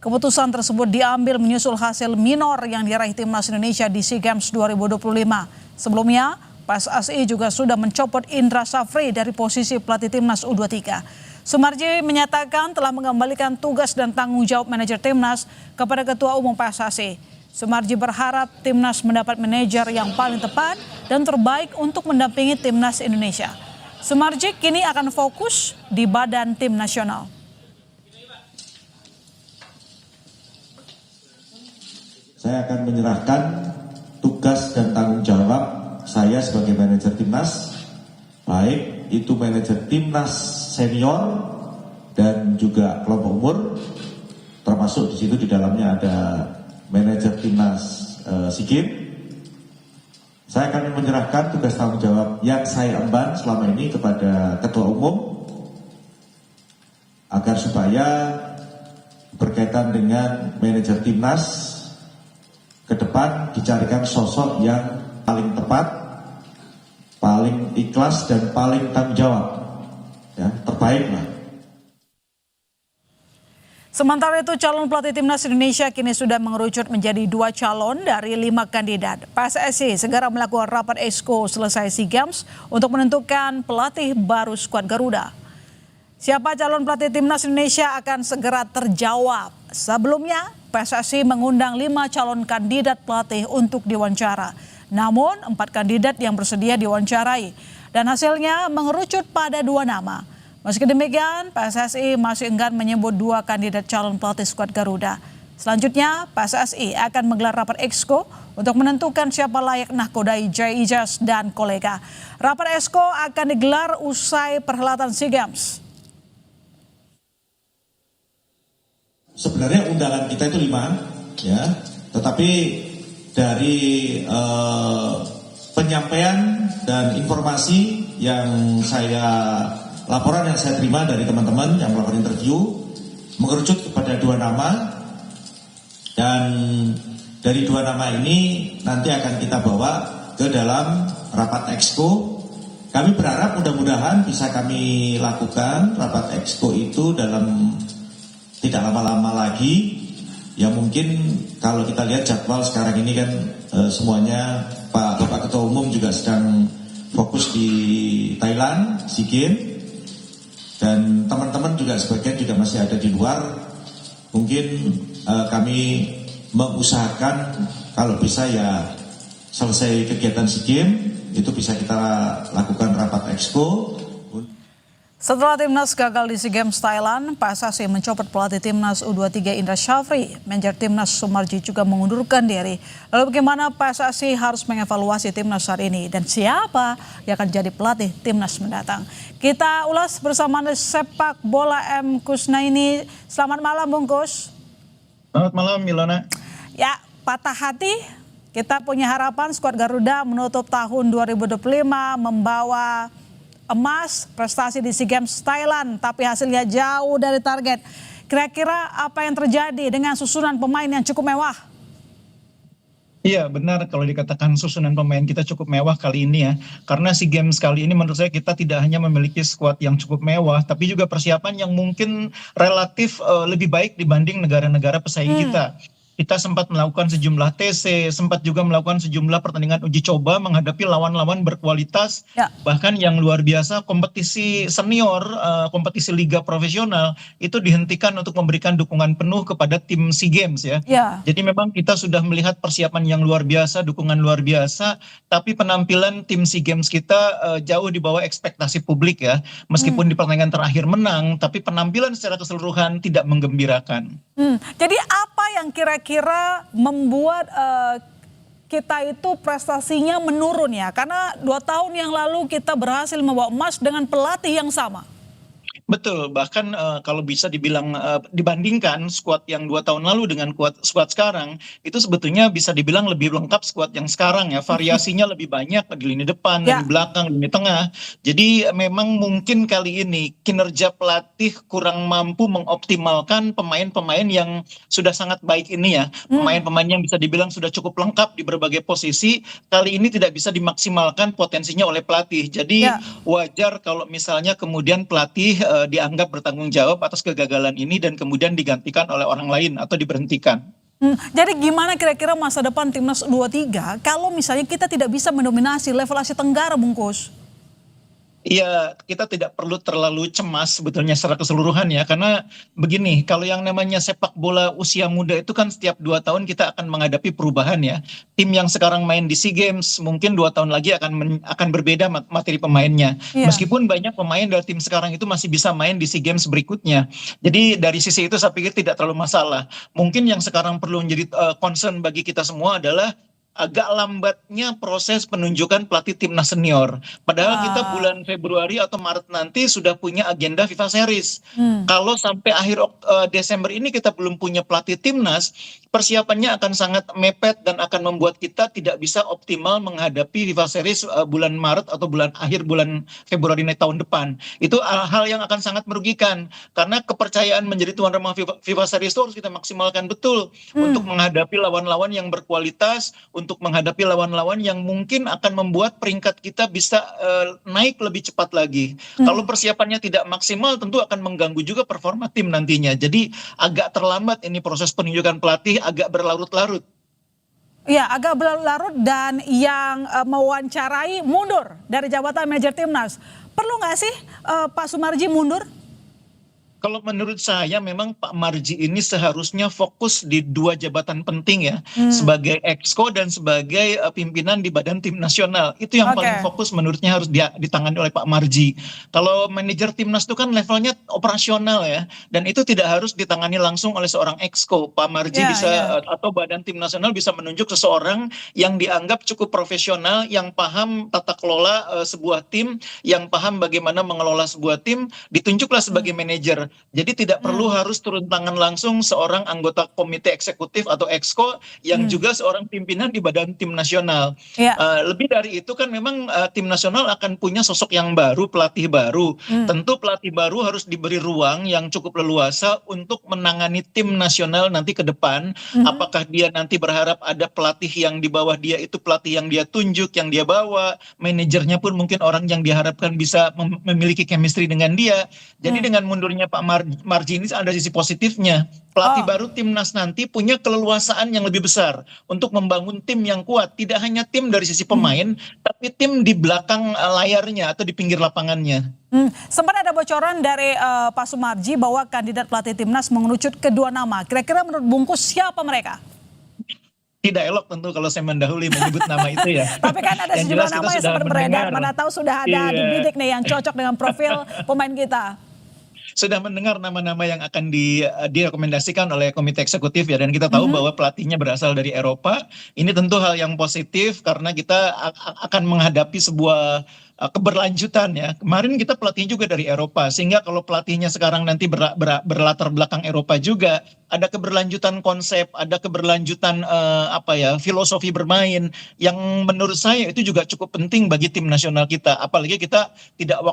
Keputusan tersebut diambil menyusul hasil minor yang diraih timnas Indonesia di SEA Games 2025. Sebelumnya, PSSI juga sudah mencopot Indra Safri dari posisi pelatih timnas U23. Sumarji menyatakan telah mengembalikan tugas dan tanggung jawab manajer timnas kepada Ketua Umum PSSI. Sumarji berharap timnas mendapat manajer yang paling tepat dan terbaik untuk mendampingi timnas Indonesia. Sumarji kini akan fokus di badan tim nasional. Saya akan menyerahkan tugas dan tanggung jawab saya sebagai manajer timnas, baik itu manajer timnas senior dan juga kelompok umur, termasuk di situ di dalamnya ada manajer timnas SEA Games. Saya akan menyerahkan tugas tanggung jawab yang saya emban selama ini kepada Ketua Umum agar supaya berkaitan dengan manajer timnas ke depan dicarikan sosok yang paling tepat, paling ikhlas dan paling tanggung jawab, ya, terbaik lah. Sementara itu calon pelatih timnas Indonesia kini sudah mengerucut menjadi 2 calon dari 5 kandidat. PSSI segera melakukan rapat exco selesai SEA Games untuk menentukan pelatih baru skuad Garuda. Siapa calon pelatih timnas Indonesia akan segera terjawab. Sebelumnya, PSSI mengundang 5 calon kandidat pelatih untuk diwawancara. Namun 4 kandidat yang bersedia diwawancarai dan hasilnya mengerucut pada 2 nama. Meski demikian, PSSI masih enggan menyebut 2 kandidat calon pelatih skuad Garuda. Selanjutnya, PSSI akan menggelar rapat exco untuk menentukan siapa layak nahkodai Jay Ijaz dan kolega. Rapat exco akan digelar usai perhelatan SEA Games. Sebenarnya undangan kita itu 5, ya, tetapi dari penyampaian dan informasi yang laporan yang saya terima dari teman-teman yang melakukan interview mengerucut kepada 2 nama, dan dari 2 nama ini nanti akan kita bawa ke dalam rapat exco. Kami berharap mudah-mudahan bisa kami lakukan rapat exco itu dalam tidak lama-lama lagi. Ya mungkin kalau kita lihat jadwal sekarang ini kan semuanya Bapak Ketua Umum juga sedang fokus di Thailand, SEA Games, dan teman-teman juga sebagian juga masih ada di luar. Mungkin kami mengusahakan kalau bisa ya selesai kegiatan SEA Games itu bisa kita lakukan rapat exco. Setelah timnas gagal di SEA Games Thailand, PSSI mencopot pelatih timnas U23 Indra Safri. Manajer timnas Sumarji juga mengundurkan diri. Lalu bagaimana PSSI harus mengevaluasi timnas saat ini dan siapa yang akan jadi pelatih timnas mendatang? Kita ulas bersama sepak bola M. Kusnaini. Selamat malam Bung Kus. Selamat malam Milona. Ya, patah hati. Kita punya harapan skuad Garuda menutup tahun 2025 membawa emas prestasi di SEA Games Thailand, tapi hasilnya jauh dari target. Kira-kira apa yang terjadi dengan susunan pemain yang cukup mewah? Iya benar kalau dikatakan susunan pemain kita cukup mewah kali ini ya. Karena SEA Games kali ini menurut saya kita tidak hanya memiliki skuad yang cukup mewah, tapi juga persiapan yang mungkin relatif lebih baik dibanding negara-negara pesaing kita. Kita sempat melakukan sejumlah TC, sempat juga melakukan sejumlah pertandingan uji coba menghadapi lawan-lawan berkualitas, bahkan yang luar biasa. Kompetisi senior, kompetisi liga profesional itu dihentikan untuk memberikan dukungan penuh kepada tim SEA Games ya. Jadi memang kita sudah melihat persiapan yang luar biasa, dukungan luar biasa, tapi penampilan tim SEA Games kita jauh di bawah ekspektasi publik ya. Meskipun di pertandingan terakhir menang, tapi penampilan secara keseluruhan tidak menggembirakan. Jadi apa yang kira-kira membuat kita itu prestasinya menurun ya? Karena 2 tahun yang lalu kita berhasil membawa emas dengan pelatih yang sama. Betul, bahkan kalau bisa dibilang dibandingkan skuad yang 2 tahun lalu dengan skuad sekarang, itu sebetulnya bisa dibilang lebih lengkap skuad yang sekarang ya. Variasinya lebih banyak di lini depan, lini belakang, lini tengah. Jadi memang mungkin kali ini kinerja pelatih kurang mampu mengoptimalkan pemain-pemain yang sudah sangat baik ini ya. Pemain-pemain yang bisa dibilang sudah cukup lengkap di berbagai posisi, kali ini tidak bisa dimaksimalkan potensinya oleh pelatih. Jadi wajar kalau misalnya kemudian pelatih dianggap bertanggung jawab atas kegagalan ini dan kemudian digantikan oleh orang lain atau diberhentikan. Jadi gimana kira-kira masa depan Timnas U23 kalau misalnya kita tidak bisa mendominasi level Asia Tenggara, Bungkus? Iya, kita tidak perlu terlalu cemas sebetulnya secara keseluruhan ya, karena begini, kalau yang namanya sepak bola usia muda itu kan setiap 2 tahun kita akan menghadapi perubahan ya. Tim yang sekarang main di SEA Games mungkin 2 tahun lagi akan berbeda materi pemainnya. Iya. Meskipun banyak pemain dari tim sekarang itu masih bisa main di SEA Games berikutnya. Jadi dari sisi itu saya pikir tidak terlalu masalah. Mungkin yang sekarang perlu menjadi concern bagi kita semua adalah agak lambatnya proses penunjukan pelatih timnas senior. Padahal kita bulan Februari atau Maret nanti sudah punya agenda FIFA Series. Kalau sampai akhir Desember ini kita belum punya pelatih timnas, persiapannya akan sangat mepet dan akan membuat kita tidak bisa optimal menghadapi FIFA Series bulan Maret atau akhir bulan Februari tahun depan. Itu hal yang akan sangat merugikan karena kepercayaan menjadi tuan rumah FIFA Series itu harus kita maksimalkan betul untuk menghadapi lawan-lawan yang berkualitas, untuk menghadapi lawan-lawan yang mungkin akan membuat peringkat kita bisa naik lebih cepat lagi. Kalau persiapannya tidak maksimal tentu akan mengganggu juga performa tim nantinya. Jadi agak terlambat ini proses penunjukan pelatih, agak berlarut-larut. Ya, agak berlarut dan yang mewawancarai mundur dari jabatan manajer timnas. Perlu nggak sih Pak Sumarji mundur? Kalau menurut saya memang Pak Marji ini seharusnya fokus di 2 jabatan penting ya, sebagai Exco dan sebagai pimpinan di Badan Tim Nasional. Itu yang paling fokus menurutnya harus ditangani oleh Pak Marji. Kalau manajer timnas itu kan levelnya operasional ya, dan itu tidak harus ditangani langsung oleh seorang Exco. Pak Marji atau Badan Tim Nasional bisa menunjuk seseorang yang dianggap cukup profesional, yang paham tata kelola sebuah tim, yang paham bagaimana mengelola sebuah tim, ditunjuklah sebagai manajer. Jadi tidak perlu harus turun tangan langsung seorang anggota komite eksekutif atau Exco yang juga seorang pimpinan di Badan Tim Nasional. Lebih dari itu kan memang tim nasional akan punya sosok yang baru, pelatih baru. Tentu pelatih baru harus diberi ruang yang cukup leluasa untuk menangani tim nasional nanti ke depan. Apakah dia nanti berharap ada pelatih yang di bawah dia itu pelatih yang dia tunjuk, yang dia bawa, manajernya pun mungkin orang yang diharapkan bisa memiliki chemistry dengan dia. Jadi dengan mundurnya Pak Marji ini ada sisi positifnya. Pelatih baru timnas nanti punya keleluasaan yang lebih besar untuk membangun tim yang kuat. Tidak hanya tim dari sisi pemain, tapi tim di belakang layarnya atau di pinggir lapangannya. Sempat ada bocoran dari Pak Sumarji bahwa kandidat pelatih timnas mengerucut kedua nama. Kira-kira menurut Bungkus siapa mereka? Tidak elok tentu kalau saya mendahului menyebut nama itu ya. Tapi kan ada sejumlah nama yang sempat beredar. Mana tahu sudah ada dibidik nih yang cocok dengan profil pemain kita. Sudah mendengar nama-nama yang akan direkomendasikan oleh komite eksekutif ya, dan kita tahu bahwa pelatihnya berasal dari Eropa. Ini tentu hal yang positif karena kita akan menghadapi sebuah keberlanjutan ya. Kemarin kita pelatihnya juga dari Eropa, sehingga kalau pelatihnya sekarang nanti berlatar belakang Eropa juga, ada keberlanjutan konsep, ada keberlanjutan filosofi bermain yang menurut saya itu juga cukup penting bagi tim nasional kita. Apalagi kita tidak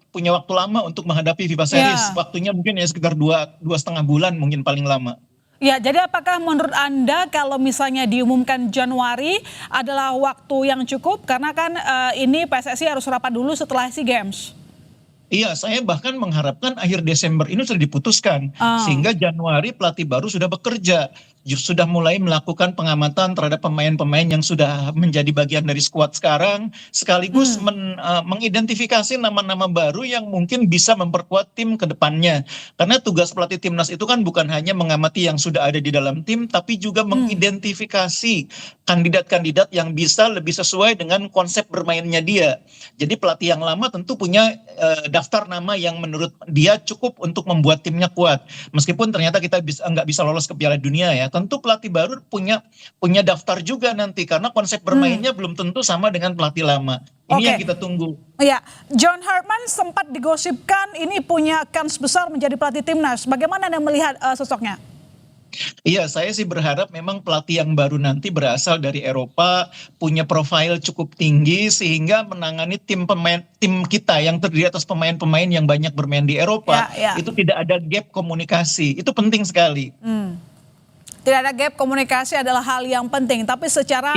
punya waktu lama untuk menghadapi FIFA Series. Waktunya mungkin ya sekitar 2,5 bulan mungkin paling lama. Ya, jadi apakah menurut Anda kalau misalnya diumumkan Januari adalah waktu yang cukup? Karena kan ini PSSI harus rapat dulu setelah SEA Games. Iya, saya bahkan mengharapkan akhir Desember ini sudah diputuskan. Sehingga Januari pelatih baru sudah bekerja. Sudah mulai melakukan pengamatan terhadap pemain-pemain yang sudah menjadi bagian dari skuad sekarang. Sekaligus mengidentifikasi nama-nama baru yang mungkin bisa memperkuat tim ke depannya. Karena tugas pelatih timnas itu kan bukan hanya mengamati yang sudah ada di dalam tim, tapi juga mengidentifikasi kandidat-kandidat yang bisa lebih sesuai dengan konsep bermainnya dia. Jadi pelatih yang lama tentu punya daftar nama yang menurut dia cukup untuk membuat timnya kuat. Meskipun ternyata kita nggak bisa lolos ke Piala Dunia ya, tentu pelatih baru punya daftar juga nanti karena konsep bermainnya belum tentu sama dengan pelatih lama. Ini yang kita tunggu. Ya, John Hartman sempat digosipkan ini punya kans besar menjadi pelatih timnas. Bagaimana Anda melihat sosoknya? Iya, saya sih berharap memang pelatih yang baru nanti berasal dari Eropa, punya profil cukup tinggi sehingga menangani tim kita yang terdiri atas pemain-pemain yang banyak bermain di Eropa. Itu tidak ada gap komunikasi. Itu penting sekali. Tidak ada gap komunikasi adalah hal yang penting, tapi secara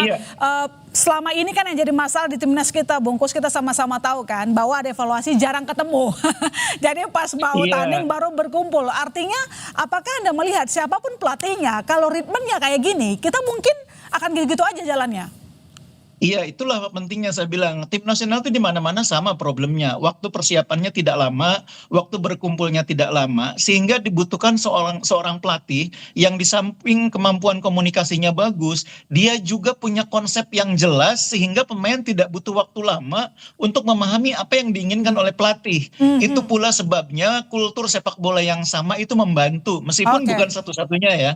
selama ini kan yang jadi masalah di timnas kita, Bungkus, kita sama-sama tahu kan bahwa ada evaluasi jarang ketemu. Jadi pas mau tanding baru berkumpul. Artinya apakah Anda melihat siapapun pelatihnya, kalau ritmenya kayak gini, kita mungkin akan gitu-gitu aja jalannya? Iya, itulah pentingnya saya bilang. Tim nasional itu di mana-mana sama problemnya. Waktu persiapannya tidak lama, waktu berkumpulnya tidak lama, sehingga dibutuhkan seorang pelatih yang di samping kemampuan komunikasinya bagus, dia juga punya konsep yang jelas sehingga pemain tidak butuh waktu lama untuk memahami apa yang diinginkan oleh pelatih. Itu pula sebabnya kultur sepak bola yang sama itu membantu, meskipun bukan satu-satunya ya.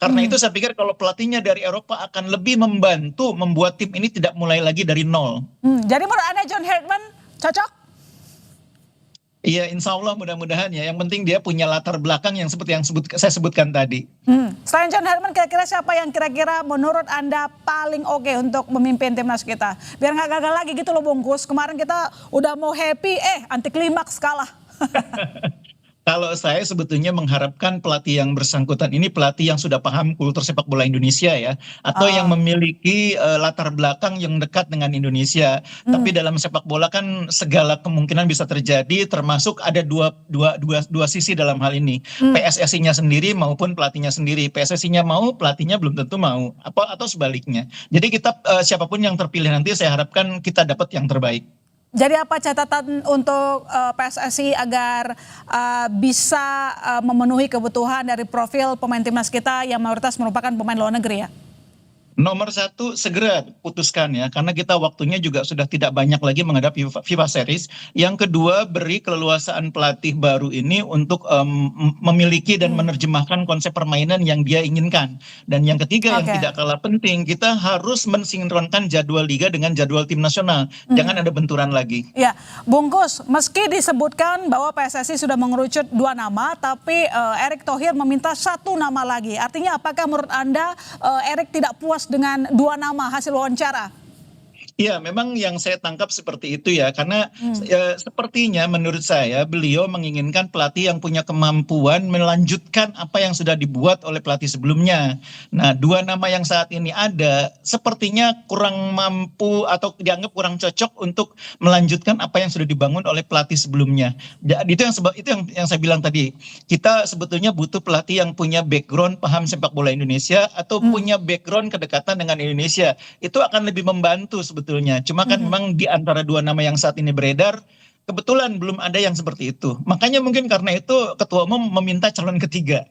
Karena itu saya pikir kalau pelatihnya dari Eropa akan lebih membantu membuat tim ini tidak mulai lagi dari nol. Jadi menurut Anda John Herdman cocok? Iya, insya Allah mudah-mudahan ya. Yang penting dia punya latar belakang yang seperti yang saya sebutkan tadi. Selain John Herdman, kira-kira siapa yang kira-kira menurut Anda paling oke untuk memimpin timnas kita? Biar nggak gagal lagi gitu loh Bungkus. Kemarin kita udah mau happy, anti klimaks kalah. Kalau saya sebetulnya mengharapkan pelatih yang bersangkutan ini pelatih yang sudah paham kultur sepak bola Indonesia ya, atau yang memiliki latar belakang yang dekat dengan Indonesia. Tapi dalam sepak bola kan segala kemungkinan bisa terjadi, termasuk ada dua sisi dalam hal ini. PSSI-nya sendiri maupun pelatihnya sendiri. PSSI-nya mau, pelatihnya belum tentu mau, atau sebaliknya. Jadi kita siapapun yang terpilih nanti saya harapkan kita dapat yang terbaik. Jadi apa catatan untuk PSSI agar bisa memenuhi kebutuhan dari profil pemain timnas kita yang mayoritas merupakan pemain luar negeri ya? Nomor satu, segera putuskan ya, karena kita waktunya juga sudah tidak banyak lagi menghadapi FIFA Series. Yang kedua, beri keleluasaan pelatih baru ini untuk memiliki dan menerjemahkan konsep permainan yang dia inginkan. Dan yang ketiga yang tidak kalah penting, kita harus mensinkronkan jadwal liga dengan jadwal tim nasional. Jangan ada benturan lagi. Ya, Bungkus, meski disebutkan bahwa PSSI sudah mengerucut 2 nama, tapi Erick Thohir meminta 1 nama lagi. Artinya apakah menurut Anda Erick tidak puas dengan 2 nama hasil wawancara? Iya, memang yang saya tangkap seperti itu ya, karena sepertinya menurut saya beliau menginginkan pelatih yang punya kemampuan melanjutkan apa yang sudah dibuat oleh pelatih sebelumnya. Nah, 2 nama yang saat ini ada sepertinya kurang mampu atau dianggap kurang cocok untuk melanjutkan apa yang sudah dibangun oleh pelatih sebelumnya. Itu yang saya bilang tadi. Kita sebetulnya butuh pelatih yang punya background paham sepak bola Indonesia atau punya background kedekatan dengan Indonesia. Itu akan lebih membantu sebetulnya. Cuma kan memang di antara 2 nama yang saat ini beredar, kebetulan belum ada yang seperti itu. Makanya mungkin karena itu Ketua Umum meminta calon ketiga.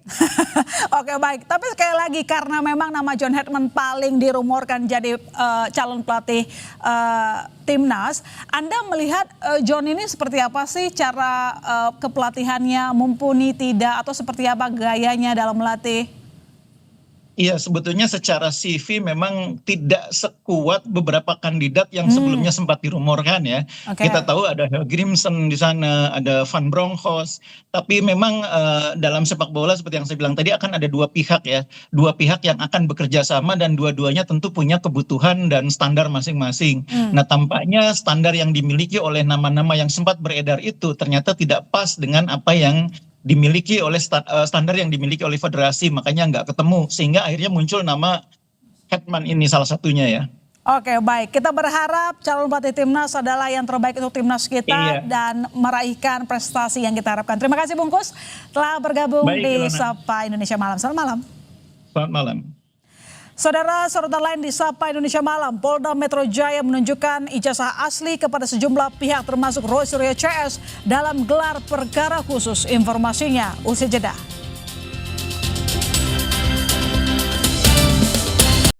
Oke, baik. Tapi sekali lagi karena memang nama John Herdman paling dirumorkan jadi calon pelatih timnas, Anda melihat John ini seperti apa sih cara kepelatihannya, mumpuni tidak, atau seperti apa gayanya dalam melatih? Iya, sebetulnya secara CV memang tidak sekuat beberapa kandidat yang sebelumnya sempat dirumorkan ya. Kita tahu ada Grimson di sana, ada Van Bronckhorst. Tapi memang dalam sepak bola seperti yang saya bilang tadi akan ada 2 pihak ya. 2 pihak yang akan bekerja sama dan dua-duanya tentu punya kebutuhan dan standar masing-masing. Nah, tampaknya standar yang dimiliki oleh nama-nama yang sempat beredar itu ternyata tidak pas dengan apa yang dimiliki oleh standar yang dimiliki oleh federasi, makanya nggak ketemu sehingga akhirnya muncul nama Herdman ini salah satunya ya. Oke, baik, kita berharap calon pelatih timnas adalah yang terbaik untuk timnas kita dan meraihkan prestasi yang kita harapkan. Terima kasih Bungkus telah bergabung di Sapa Indonesia Malam. Selamat malam. Selamat malam. Saudara, sorotan lain di Sapa Indonesia Malam, Polda Metro Jaya menunjukkan ijazah asli kepada sejumlah pihak termasuk Roy Suryo CS dalam gelar perkara khusus. Informasinya usai jeda.